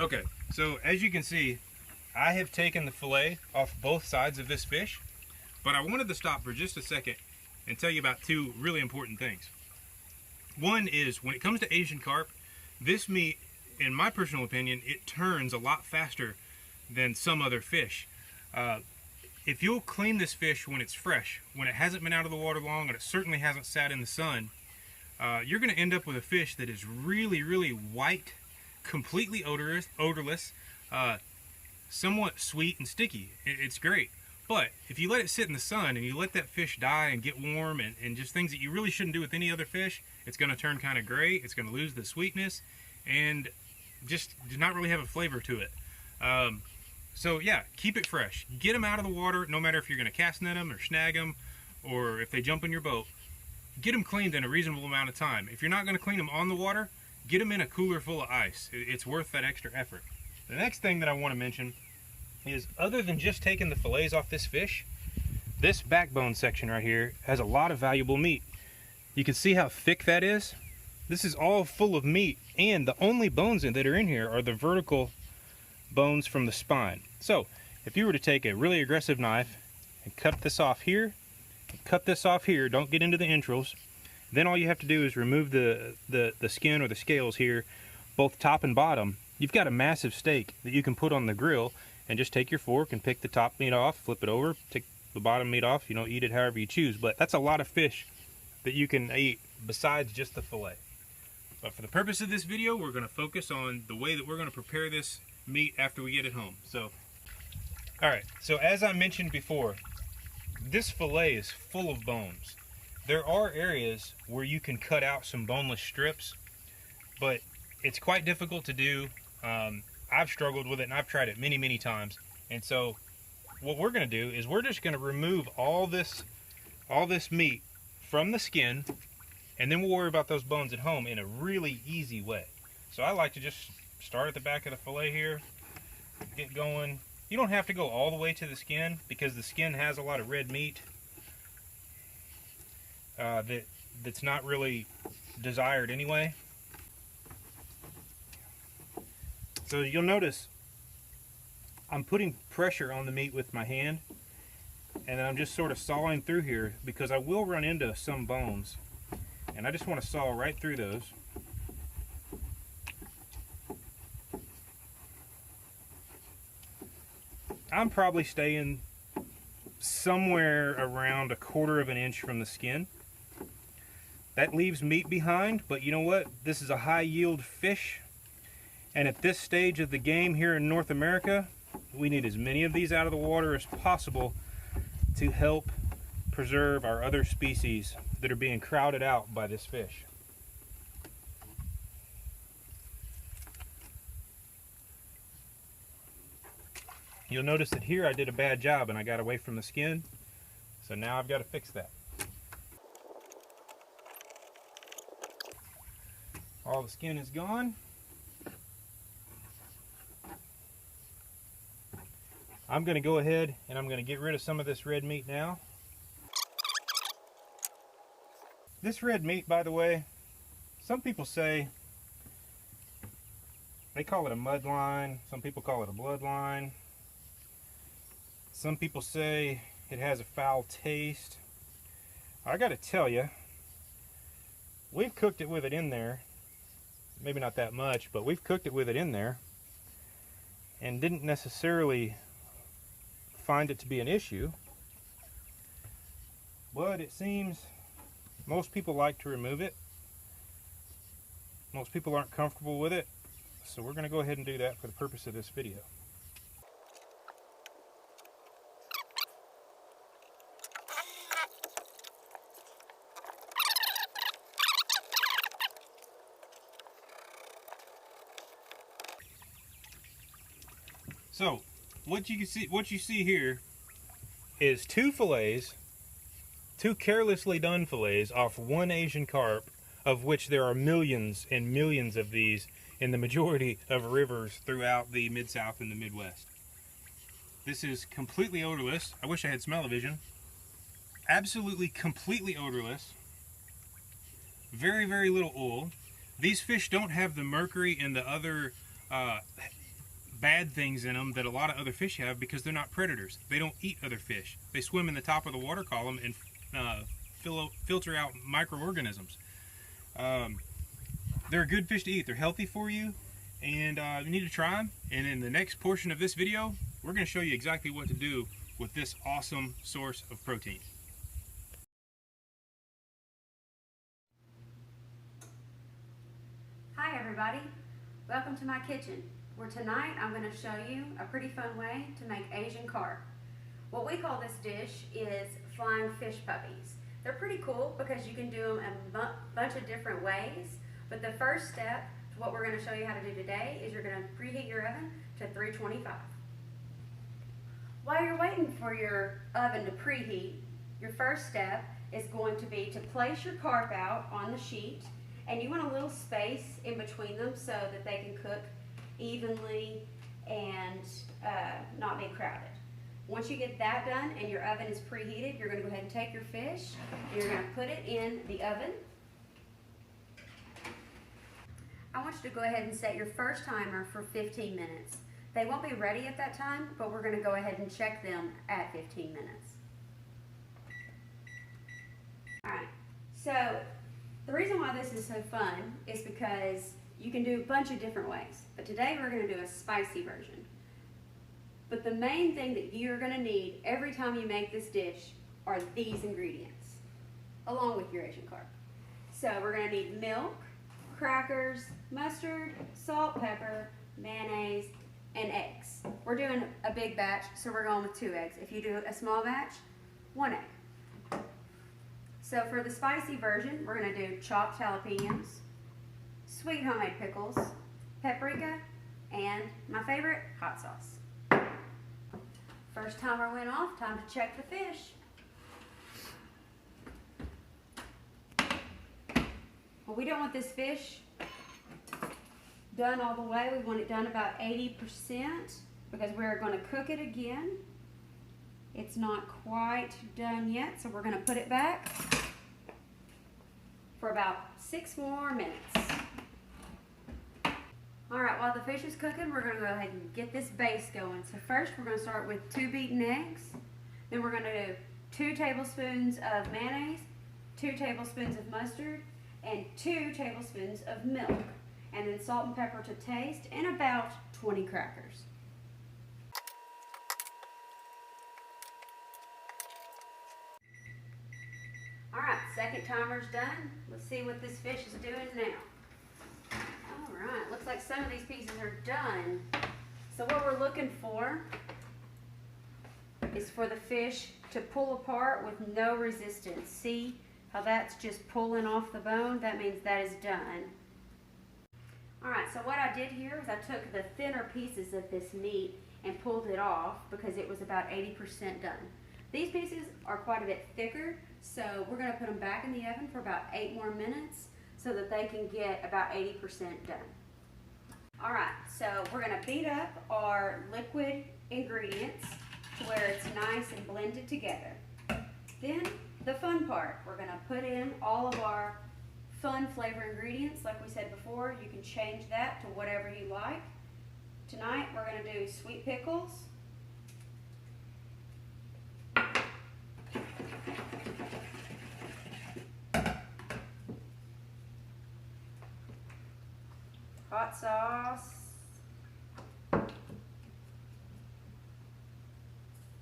Okay, so as you can see, I have taken the fillet off both sides of this fish, but I wanted to stop for just a second and tell you about two really important things. One is, when it comes to Asian carp, this meat, in my personal opinion, it turns a lot faster than some other fish. If you'll clean this fish when it's fresh, when it hasn't been out of the water long, and it certainly hasn't sat in the sun, you're going to end up with a fish that is really, really white, completely odorless, somewhat sweet and sticky. It's great. But if you let it sit in the sun and you let that fish die and get warm and just things that you really shouldn't do with any other fish, it's going to turn kind of gray, it's going to lose the sweetness, and just does not really have a flavor to it. So yeah, keep it fresh. Get them out of the water, no matter if you're going to cast net them or snag them, or if they jump in your boat. Get them cleaned in a reasonable amount of time. If you're not going to clean them on the water, get them in a cooler full of ice. It's worth that extra effort. The next thing that I want to mention is, other than just taking the fillets off this fish, this backbone section right here has a lot of valuable meat. You can see how thick that is. This is all full of meat, and the only bones that are in here are the vertical bones from the spine. So if you were to take a really aggressive knife and cut this off here, cut this off here, don't get into the entrails, then all you have to do is remove the skin or the scales here, both top and bottom. You've got a massive steak that you can put on the grill and just take your fork and pick the top meat off, flip it over, take the bottom meat off, eat it however you choose. But that's a lot of fish that you can eat besides just the fillet. But for the purpose of this video, we're going to focus on the way that we're going to prepare this meat after we get it home. So, alright, so as I mentioned before, this fillet is full of bones. There are areas where you can cut out some boneless strips, but it's quite difficult to do. I've struggled with it, and I've tried it many, many times. And so what we're going to do is we're just going to remove all this meat from the skin, and then we'll worry about those bones at home in a really easy way. So I like to just start at the back of the fillet here, get going. You don't have to go all the way to the skin, because the skin has a lot of red meat that's not really desired anyway. So you'll notice I'm putting pressure on the meat with my hand, and then I'm just sort of sawing through here, because I will run into some bones, and I just want to saw right through those. I'm probably staying somewhere around 1/4 of an inch from the skin. That leaves meat behind, but you know what? This is a high yield fish, and at this stage of the game here in North America, we need as many of these out of the water as possible to help preserve our other species that are being crowded out by this fish. You'll notice that here I did a bad job and I got away from the skin, so now I've got to fix that. All the skin is gone. I'm going to go ahead and I'm going to get rid of some of this red meat now. This red meat, by the way, some people say, they call it a mud line, some people call it a bloodline. Some people say it has a foul taste. I got to tell you, we've cooked it with it in there. Maybe not that much, but we've cooked it with it in there and didn't necessarily find it to be an issue. But it seems most people like to remove it. Most people aren't comfortable with it, so we're going to go ahead and do that for the purpose of this video. So, what you see here is two fillets, two carelessly done fillets off one Asian carp, of which there are millions and millions of these in the majority of rivers throughout the Mid-South and the Midwest. This is completely odorless. I wish I had smell-o-vision. Absolutely, completely odorless. Very, very little oil. These fish don't have the mercury and the other bad things in them that a lot of other fish have because they're not predators. They don't eat other fish. They swim in the top of the water column and filter out microorganisms. They're a good fish to eat. They're healthy for you, and you need to try them. And in the next portion of this video, we're going to show you exactly what to do with this awesome source of protein. Hi everybody, welcome to my kitchen, where tonight I'm going to show you a pretty fun way to make Asian carp. What we call this dish is flying fish puppies. They're pretty cool because you can do them a bunch of different ways, but the first step to what we're going to show you how to do today is you're going to preheat your oven to 325. While you're waiting for your oven to preheat, your first step is going to be to place your carp out on the sheet, and you want a little space in between them so that they can cook evenly and not be crowded. Once you get that done and your oven is preheated, you're going to go ahead and take your fish and you're going to put it in the oven. I want you to go ahead and set your first timer for 15 minutes. They won't be ready at that time, but we're going to go ahead and check them at 15 minutes. Alright, so the reason why this is so fun is because you can do a bunch of different ways, but today we're going to do a spicy version. But the main thing that you're going to need every time you make this dish are these ingredients, along with your Asian carp. So we're going to need milk, crackers, mustard, salt, pepper, mayonnaise, and eggs. We're doing a big batch, so we're going with 2 eggs. If you do a small batch, 1 egg. So for the spicy version, we're going to do chopped jalapenos, sweet homemade pickles, paprika, and my favorite, hot sauce. First timer went off, time to check the fish. Well, we don't want this fish done all the way. We want it done about 80% because we're going to cook it again. It's not quite done yet, so we're going to put it back for about 6 more minutes. Alright, while the fish is cooking, we're going to go ahead and get this base going. So first we're going to start with 2 beaten eggs. Then we're going to do 2 tablespoons of mayonnaise, 2 tablespoons of mustard, and 2 tablespoons of milk. And then salt and pepper to taste, and about 20 crackers. Alright, second timer's done. Let's see what this fish is doing now. Alright, looks like some of these pieces are done. So what we're looking for is for the fish to pull apart with no resistance. See how that's just pulling off the bone? That means that is done. Alright, so what I did here was I took the thinner pieces of this meat and pulled it off because it was about 80% done. These pieces are quite a bit thicker, so we're going to put them back in the oven for about 8 more minutes so that they can get about 80% done. Alright, so we're going to beat up our liquid ingredients to where it's nice and blended together. Then, the fun part, we're going to put in all of our fun flavor ingredients. Like we said before, you can change that to whatever you like. Tonight, we're going to do sweet pickles, hot sauce, a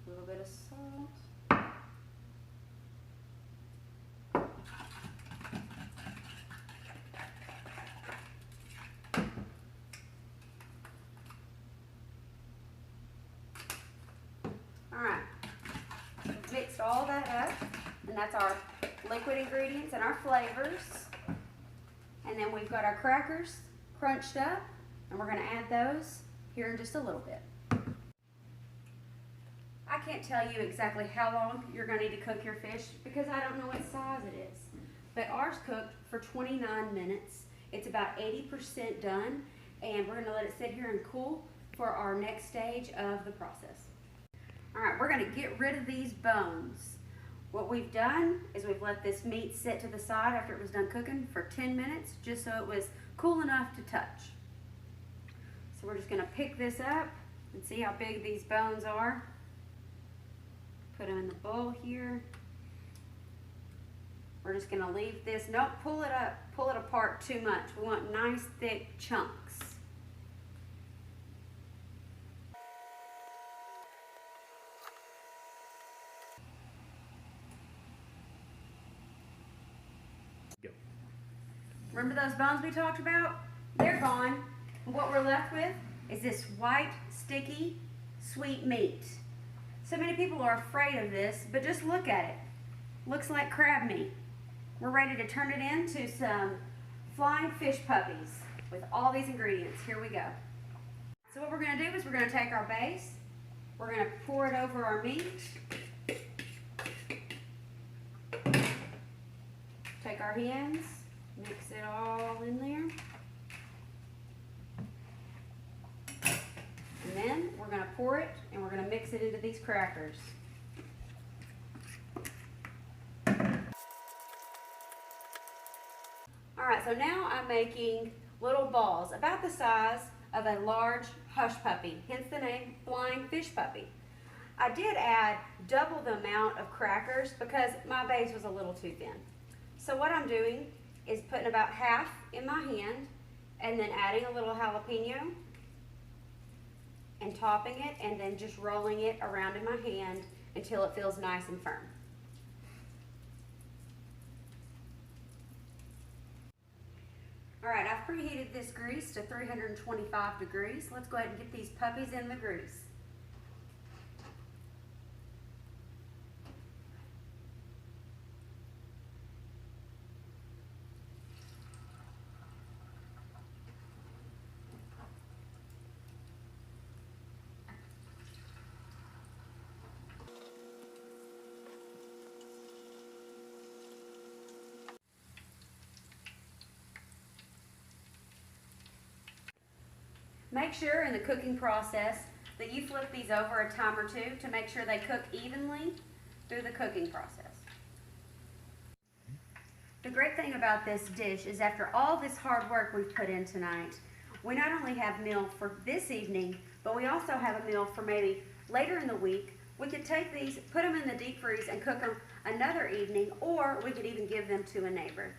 little bit of salt, alright, mixed all that up, and that's our liquid ingredients and our flavors. And then we've got our crackers crunched up, and we're going to add those here in just a little bit. I can't tell you exactly how long you're going to need to cook your fish because I don't know what size it is. But ours cooked for 29 minutes. It's about 80% done, and we're going to let it sit here and cool for our next stage of the process. Alright, we're going to get rid of these bones. What we've done is we've let this meat sit to the side after it was done cooking for 10 minutes just so it was cool enough to touch. So we're just gonna pick this up and see how big these bones are. Put them in the bowl here. We're just gonna leave this, don't pull it up, pull it apart too much. We want nice thick chunks. Go. Remember those bones we talked about? They're gone. What we're left with is this white, sticky, sweet meat. So many people are afraid of this, but just look at it. Looks like crab meat. We're ready to turn it into some flying fish puppies with all these ingredients. Here we go. So what we're gonna do is we're gonna take our base, we're gonna pour it over our meat. Take our hands, mix it all in there. And then we're gonna pour it and we're gonna mix it into these crackers. Alright, so now I'm making little balls about the size of a large hush puppy, hence the name Flying Fish Puppy. I did add double the amount of crackers because my base was a little too thin. So what I'm doing is putting about half in my hand and then adding a little jalapeno and topping it and then just rolling it around in my hand until it feels nice and firm. Alright, I've preheated this grease to 325 degrees. Let's go ahead and get these puppies in the grease. Make sure in the cooking process that you flip these over a time or two to make sure they cook evenly through the cooking process. The great thing about this dish is after all this hard work we've put in tonight, we not only have meal for this evening, but we also have a meal for maybe later in the week. We could take these, put them in the deep freeze and cook them another evening, or we could even give them to a neighbor.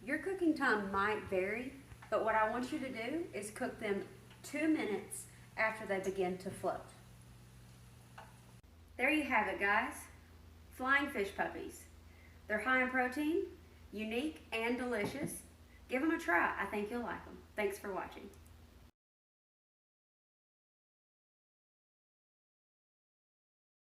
Your cooking time might vary, but what I want you to do is cook them 2 minutes after they begin to float. There you have it, guys. Flying fish puppies. They're high in protein, unique, and delicious. Give them a try. I think you'll like them. Thanks for watching.